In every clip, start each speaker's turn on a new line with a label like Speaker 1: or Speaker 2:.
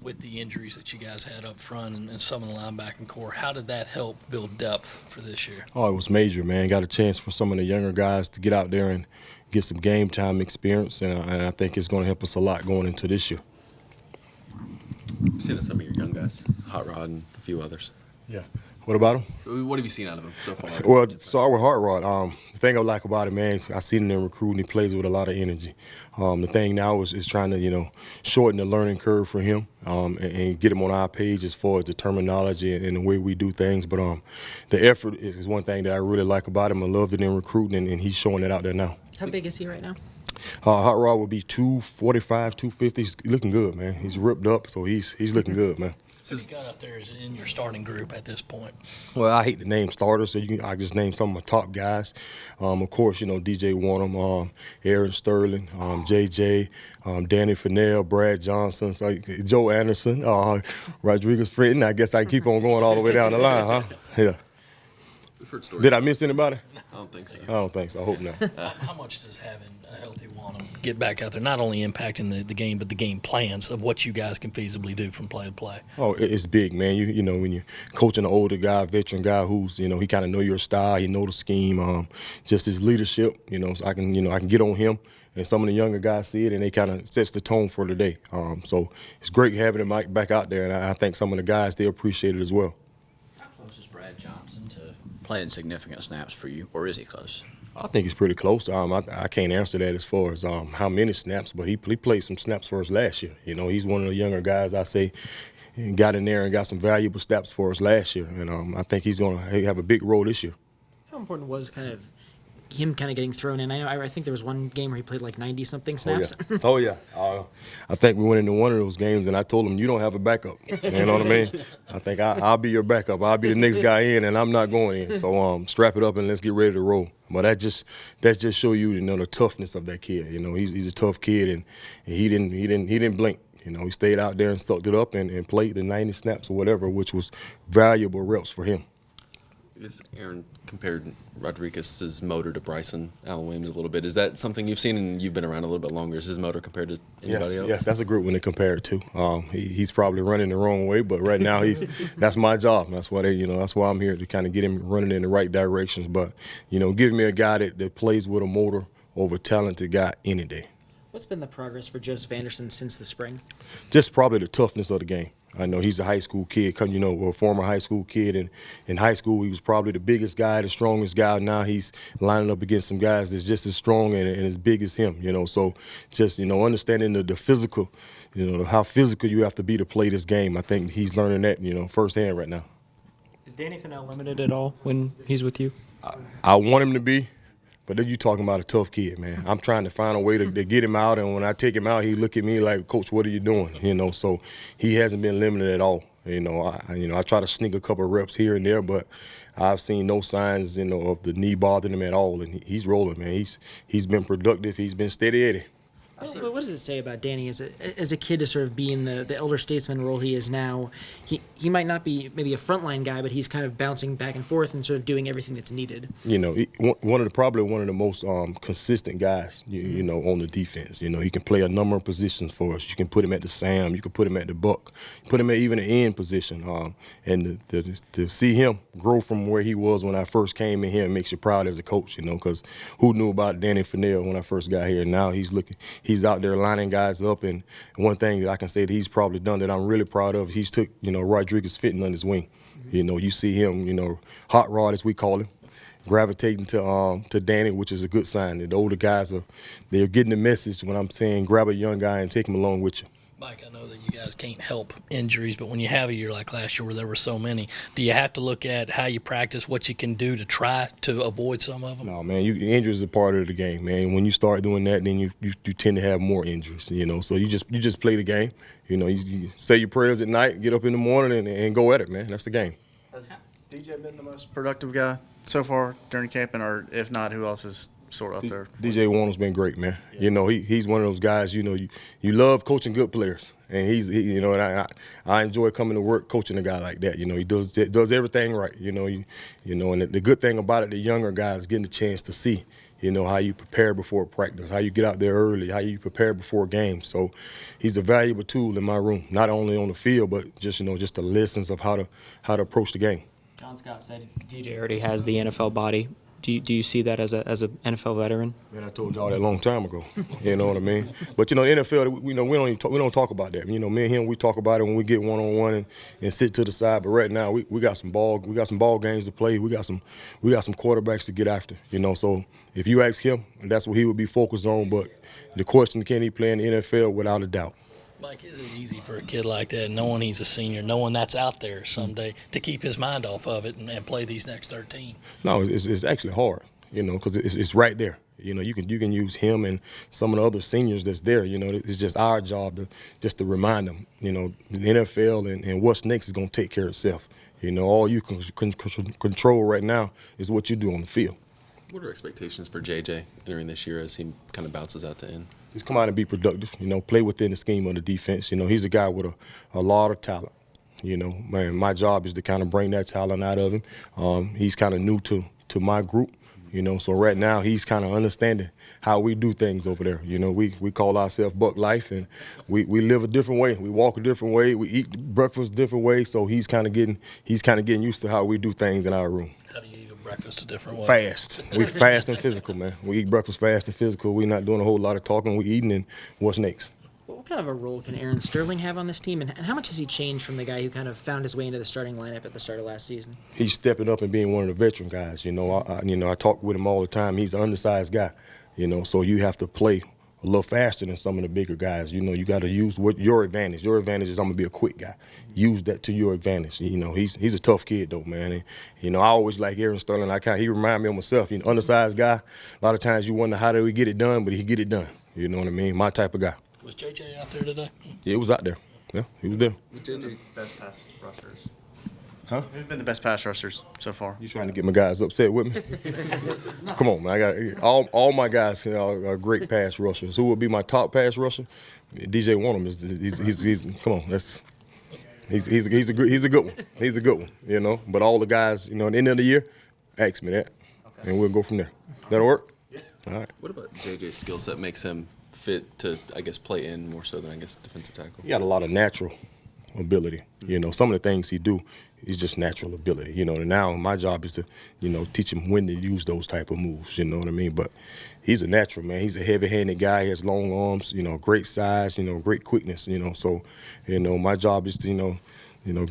Speaker 1: with the injuries that you guys had up front and some of the linebacking core, how did that help build depth for this year?
Speaker 2: Oh, it was major, man. Got a chance for some of the younger guys to get out there and get some game time experience, and I think it's going to help us a lot going into this year.
Speaker 3: You've seen some of your young guys, Hot Rod and a few others.
Speaker 2: Yeah. What about him?
Speaker 3: What have you seen out of him so far?
Speaker 2: Well, start with Hot Rod. The thing I like about it, man, I seen him in recruiting. He plays with a lot of energy. The thing now is trying to, shorten the learning curve for him and get him on our page as far as the terminology and the way we do things. But the effort is one thing that I really like about him. I loved it in recruiting, and he's showing it out there now.
Speaker 4: How big is he right now?
Speaker 2: Hot Rod will be 245, 250. He's looking good, man. He's ripped up, so he's looking good, man.
Speaker 1: So you got out there is in your starting group at this point?
Speaker 2: Well, I hate to name starters, so I just name some of my top guys. Of course, DJ Warnham, Aaron Sterling, JJ, Danny Fennell, Brad Johnson, Joe Anderson, Rodriguez Fritton. I guess I can keep on going all the way down the line, huh? Yeah.
Speaker 3: We've heard stories.
Speaker 2: Did I miss anybody?
Speaker 3: I don't think so.
Speaker 2: I don't think so. I hope not.
Speaker 1: How much does having a healthy Wanham get back out there, not only impacting the game, but the game plans of what you guys can feasibly do from play to play?
Speaker 2: Oh, it's big, man. You know, when you're coaching an older guy, veteran guy who's, he kind of know your style, he know the scheme, just his leadership, so I can get on him. And some of the younger guys see it, and they kind of sets the tone for the day. So it's great having him back out there, and I think some of the guys, they appreciate it as well.
Speaker 5: How close is Brad Johnson to playing significant snaps for you, or is he close?
Speaker 2: I think he's pretty close. I can't answer that as far as how many snaps, but he played some snaps for us last year. He's one of the younger guys I say got in there and got some valuable snaps for us last year, and I think he's going to have a big role this year.
Speaker 4: How important was him getting thrown in? I think there was one game where he played like 90-something snaps.
Speaker 2: Oh, yeah. I think we went into one of those games, and I told him, you don't have a backup. You know what I mean? I think I'll be your backup. I'll be the next guy in, and I'm not going in. So strap it up and let's get ready to roll. But that just show you, the toughness of that kid. He's a tough kid, and he didn't blink. He stayed out there and sucked it up and played the 90 snaps or whatever, which was valuable reps for him.
Speaker 3: I guess Aaron compared Rodriguez's motor to Bryson Allen Williams a little bit. Is that something you've seen, and you've been around a little bit longer? Is his motor compared to anybody else?
Speaker 2: Yes, that's a good one to compare it to. He's probably running the wrong way, but right now that's my job. That's why that's why I'm here to kind of get him running in the right directions. But give me a guy that plays with a motor over a talented guy any day.
Speaker 4: What's been the progress for Joseph Anderson since the spring?
Speaker 2: Just probably the toughness of the game. I know he's a high school kid, a former high school kid, and in high school he was probably the biggest guy, the strongest guy. Now he's lining up against some guys that's just as strong and as big as him. So just understanding the physical, how physical you have to be to play this game. I think he's learning that firsthand right now.
Speaker 6: Is Danny Fennell limited at all when he's with you?
Speaker 2: I want him to be. But then you talking about a tough kid, man. I'm trying to find a way to get him out, and when I take him out, he look at me like, Coach, what are you doing? So he hasn't been limited at all. I try to sneak a couple of reps here and there, but I've seen no signs, of the knee bothering him at all, and he's rolling, man. He's been productive. He's been steady Eddie.
Speaker 4: What does it say about Danny as a kid to sort of be in the elder statesman role he is now? He might not be maybe a frontline guy, but he's kind of bouncing back and forth and sort of doing everything that's needed.
Speaker 2: Probably one of the most consistent guys, on the defense. He can play a number of positions for us. You can put him at the Sam, you can put him at the Buck, put him at even the end position. And to see him grow from where he was when I first came in here makes you proud as a coach, because who knew about Danny Fennell when I first got here? Now he's out there lining guys up, and one thing that I can say that he's probably done that I'm really proud of, he's took, Rodriguez Fitton on his wing. Mm-hmm. You see him, Hot Rod as we call him, gravitating to Danny, which is a good sign. The older guys they're getting the message when I'm saying grab a young guy and take him along with you.
Speaker 1: Mike, I know that you guys can't help injuries, but when you have a year like last year where there were so many, do you have to look at how you practice, what you can do to try to avoid some of them?
Speaker 2: No, man, injuries are part of the game, man. When you start doing that, then you tend to have more injuries, So you just play the game. You say your prayers at night, get up in the morning, and go at it, man. That's the game.
Speaker 7: Has DJ been the most productive guy so far during camping, or if not, who else is sort of up there?
Speaker 2: DJ Warner's been great, man. Yeah. He's one of those guys. You love coaching good players, and and I enjoy coming to work coaching a guy like that. He does everything right. And the good thing about it, the younger guys getting the chance to see, You know, how you prepare before practice, how you get out there early, how you prepare before games. So he's a valuable tool in my room, not only on the field, but just, just the lessons of how to approach the game.
Speaker 6: John Scott said DJ already has the NFL body. Do you see that as a NFL veteran?
Speaker 2: Man, I told y'all that a long time ago. You know what I mean? But, NFL, we don't talk about that. Me and him, we talk about it when we get one-on-one and sit to the side. But right now, we got some ball games to play. We got some quarterbacks to get after. So if you ask him, that's what he would be focused on. But the question, can he play in the NFL? Without a doubt.
Speaker 1: Mike, is it easy for a kid like that, knowing he's a senior, knowing that's out there someday, to keep his mind off of it and play these next 13?
Speaker 2: No, it's actually hard, because it's right there. You can use him and some of the other seniors that's there. It's just our job to remind them. The NFL and what's next is going to take care of itself. All you can control right now is what you do on the field.
Speaker 3: What are expectations for JJ entering this year as he kind of bounces out to end?
Speaker 2: Just come out and be productive, play within the scheme of the defense. He's a guy with a lot of talent. Man, my job is to kind of bring that talent out of him. He's kind of new to my group, so right now he's kind of understanding how we do things over there. We call ourselves Buck Life, and we live a different way. We walk a different way. We eat breakfast a different way. So he's kind of getting used to how we do things in our room.
Speaker 1: How do you eat a breakfast a different way?
Speaker 2: Fast. We fast and physical, man. We eat breakfast fast and physical. We're not doing a whole lot of talking. We eating and what's next.
Speaker 4: What kind of a role can Aaron Sterling have on this team, and how much has he changed from the guy who kind of found his way into the starting lineup at the start of last season?
Speaker 2: He's stepping up and being one of the veteran guys. I talk with him all the time. He's an undersized guy, so you have to play a little faster than some of the bigger guys. You got to use what your advantage. Your advantage is I'm going to be a quick guy. Use that to your advantage. He's a tough kid, though, man. And, I always like Aaron Sterling. He remind me of myself. Undersized guy. A lot of times you wonder how do we get it done, but he get it done. You know what I mean? My type of guy.
Speaker 1: Was JJ out there today?
Speaker 2: Yeah, he was out there. Yeah, he was there.
Speaker 7: JJ, best pass rushers.
Speaker 2: Huh?
Speaker 7: Who's been the best pass rushers so far?
Speaker 2: You trying to get my guys upset with me? Come on, man. I got all my guys are great pass rushers. Who would be my top pass rusher? DJ Wanham he's come on. He's a good one. He's a good one. But all the guys, at the end of the year, ask me that, and we'll go from there. That'll work. Yeah. All right.
Speaker 3: What about JJ's skill set makes him fit to, play in more so than, defensive tackle?
Speaker 2: He got a lot of natural ability. Some of the things he do is just natural ability. And now my job is to, teach him when to use those type of moves. You know what I mean? But he's a natural, man. He's a heavy-handed guy. He has long arms, great size, great quickness, So, my job is to,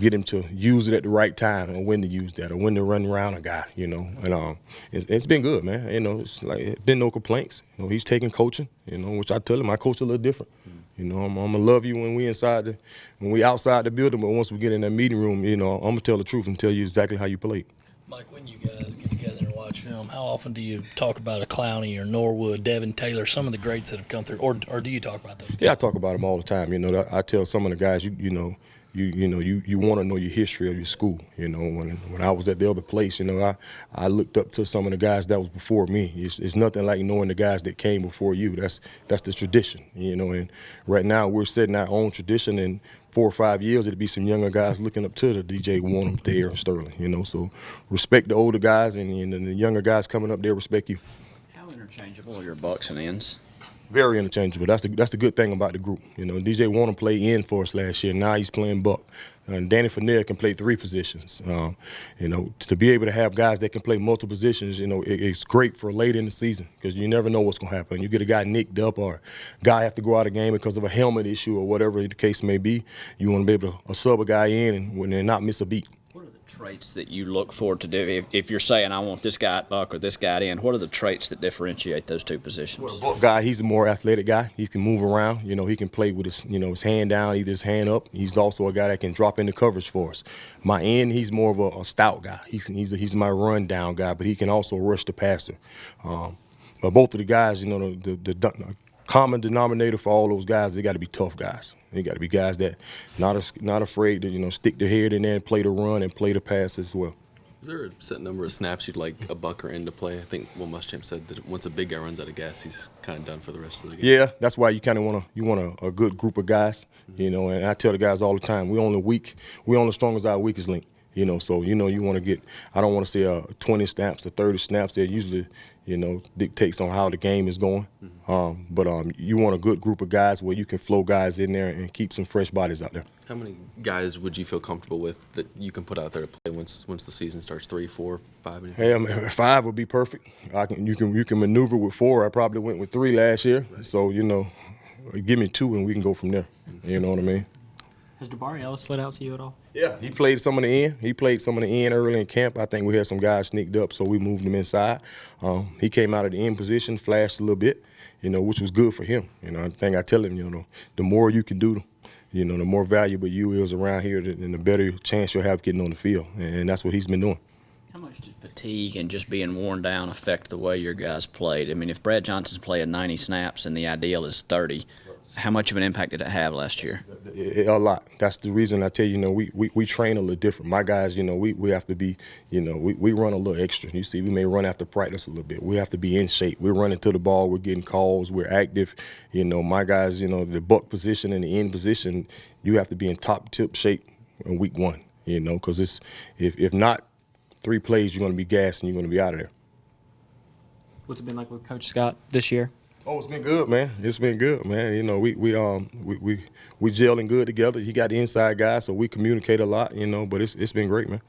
Speaker 2: get him to use it at the right time and when to use that or when to run around a guy, And it's been good, man. It's like been no complaints. He's taking coaching, which I tell him I coach a little different. I'm gonna love you when we outside the building, but once we get in that meeting room, I'm gonna tell the truth and tell you exactly how you played.
Speaker 1: Mike, when you guys get together and watch film, how often do you talk about a Clowney or Norwood, Devin Taylor, some of the greats that have come through, or do you talk about those guys?
Speaker 2: Yeah, I talk about them all the time. I tell some of the guys, you want to know your history of your school. When I was at the other place, I looked up to some of the guys that was before me. It's nothing like knowing the guys that came before you. That's the tradition, And right now we're setting our own tradition. In 4 or 5 years, it'll be some younger guys looking up to the DJ Wanham, to Aaron Sterling. So respect the older guys, and the younger guys coming up there respect you.
Speaker 5: How interchangeable are your bucks and ends?
Speaker 2: Very interchangeable. That's the good thing about the group. DJ Wanham played in for us last year. Now he's playing buck. And Danny Fournier can play 3 positions. To be able to have guys that can play multiple positions, it's great for late in the season because you never know what's going to happen. You get a guy nicked up or a guy have to go out of game because of a helmet issue or whatever the case may be. You want to be able to sub a guy in and not miss a beat.
Speaker 5: What are the traits that you look forward to do? If you're saying I want this guy at buck or this guy at end, what are the traits that differentiate those two positions?
Speaker 2: Well, the buck guy, he's a more athletic guy. He can move around. He can play with his hand down, either his hand up. He's also a guy that can drop into coverage for us. My end, he's more of a stout guy. He's my run down guy, but he can also rush the passer. But both of the guys, the common denominator for all those guys, they got to be tough guys. They got to be guys that not afraid to stick their head in there and play the run and play the pass as well.
Speaker 3: Is there a set number of snaps you'd like a buck or end to play? I think Will Muschamp said that once a big guy runs out of gas, he's kind of done for the rest of the game.
Speaker 2: Yeah, that's why you kind of want a good group of guys, And I tell the guys all the time, we only strong as our weakest link. So you want to get. I don't want to say 20 snaps or 30 snaps. That usually dictates on how the game is going. But you want a good group of guys where you can flow guys in there and keep some fresh bodies out there.
Speaker 3: How many guys would you feel comfortable with that you can put out there to play once the season starts? 3, 4, 5? Anything?
Speaker 2: Hey, 5 would be perfect. You can maneuver with 4. I probably went with 3 last year. Right. So give me 2 and we can go from there. You know what I mean?
Speaker 6: Has Jabari Ellis slid out to you at all?
Speaker 2: Yeah, he played some of the end. He played some of the end early in camp. I think we had some guys sneaked up, so we moved him inside. He came out of the end position, flashed a little bit, which was good for him. I think I tell him, the more you can do, the more valuable you is around here, and the better chance you'll have getting on the field. And that's what he's been doing.
Speaker 5: How much did fatigue and just being worn down affect the way your guys played? I mean, if Brad Johnson's playing 90 snaps and the ideal is 30, how much of an impact did it have last year?
Speaker 2: A lot. That's the reason I tell you, we train a little different. My guys, we have to be, we run a little extra. You see, we may run after practice a little bit. We have to be in shape. We're running to the ball. We're getting calls. We're active. My guys, the buck position and the end position, you have to be in top-tip shape in week 1, because it's if not 3 plays, you're going to be gassed and you're going to be out of there.
Speaker 6: What's it been like with Coach Scott this year?
Speaker 2: Oh, it's been good, man. It's been good, man. We gelling good together. He got the inside guy, so we communicate a lot, but it's been great, man.